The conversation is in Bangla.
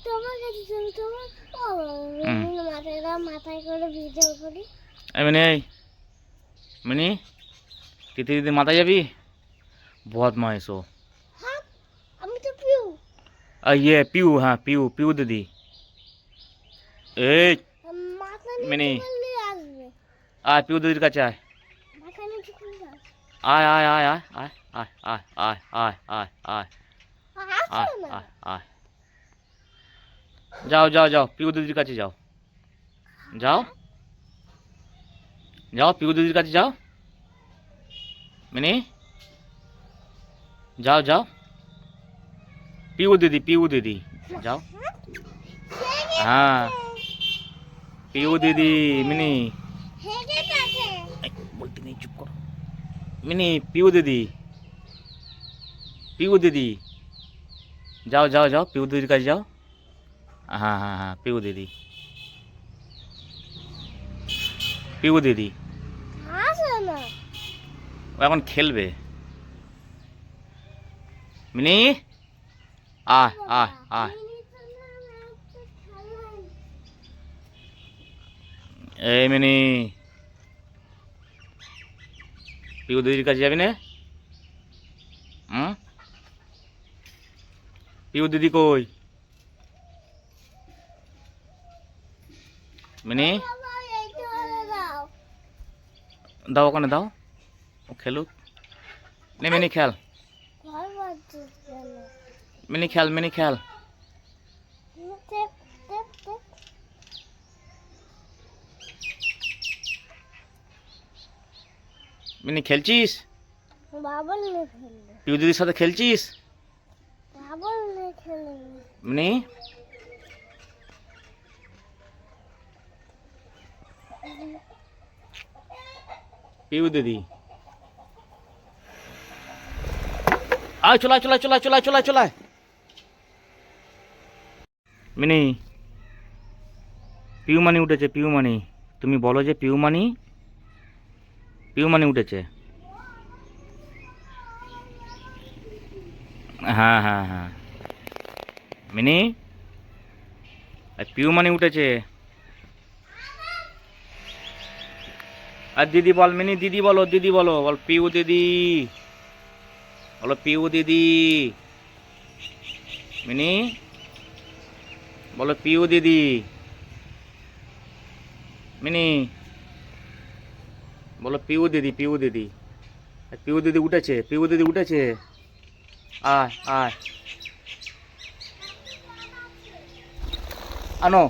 তোমার কাছে চল তোমার মাথায় করে ভিডিও করি। এই মিনি তিথি দিদি মাথায় যাবি? বদমাইশ ও। হ্যাঁ আমি তো পিউ। ये पीयू, हाँ पीयू पीयू दीदी। ए মাথা मिनी নিচু করলে আসবে। आय पीयू दीदी का चाय। মাথা নিচু করলে আসবে। आय आय आय आय आय आय आय आय आय आय आय आय আসো না। आय आय जाओ जाओ जाओ पीयू दीदी का जाओ जाओ जाओ पीयू दीदी का जाओ मिनी जाओ जाओ पीयू दीदी जाओ। हाँ पीयू दीदी मिनी হেগে থাকে। बोलती नहीं, चुप करो मिनी। पीयू दीदी जाओ जाओ जाओ पीयू दीदी का जाओ। हाँ हाँ हाँ पीयू दीदी আসো না। ও এখন খেলবে। মিনি আয় আয় আয়। এই মিনি পিউ দিদির কাছে যাবি না? হুম পিউ দিদি কই? মিনি দাও ওখানে দাও, ও খেলুক। নে মিনি খেল, মিনি খেল, মিনি খেল। মিনি খেলছিস? পিউ দিদির সাথে খেলছিস? মিনি পিউ দিদি আয় চলায় চলায় চলায় চলায় চলায় চলায়। মিনি পিউমানি উঠেছে, পিউমানি। তুমি বলো যে পিউমানি, পিউমানি উঠেছে। হ্যাঁ হ্যাঁ হ্যাঁ মিনি পিউমানি উঠেছে। আর দিদি বল মিনি, দিদি বলো, দিদি বলো, বল পিউ দিদি, বলো পিউ দিদি। মিনি বলো পিউ দিদি। মিনি বলো পিউ দিদি, পিউ দিদি। পিউ দিদি উঠেছে, পিউ দিদি উঠেছে। আয় আয় আনো।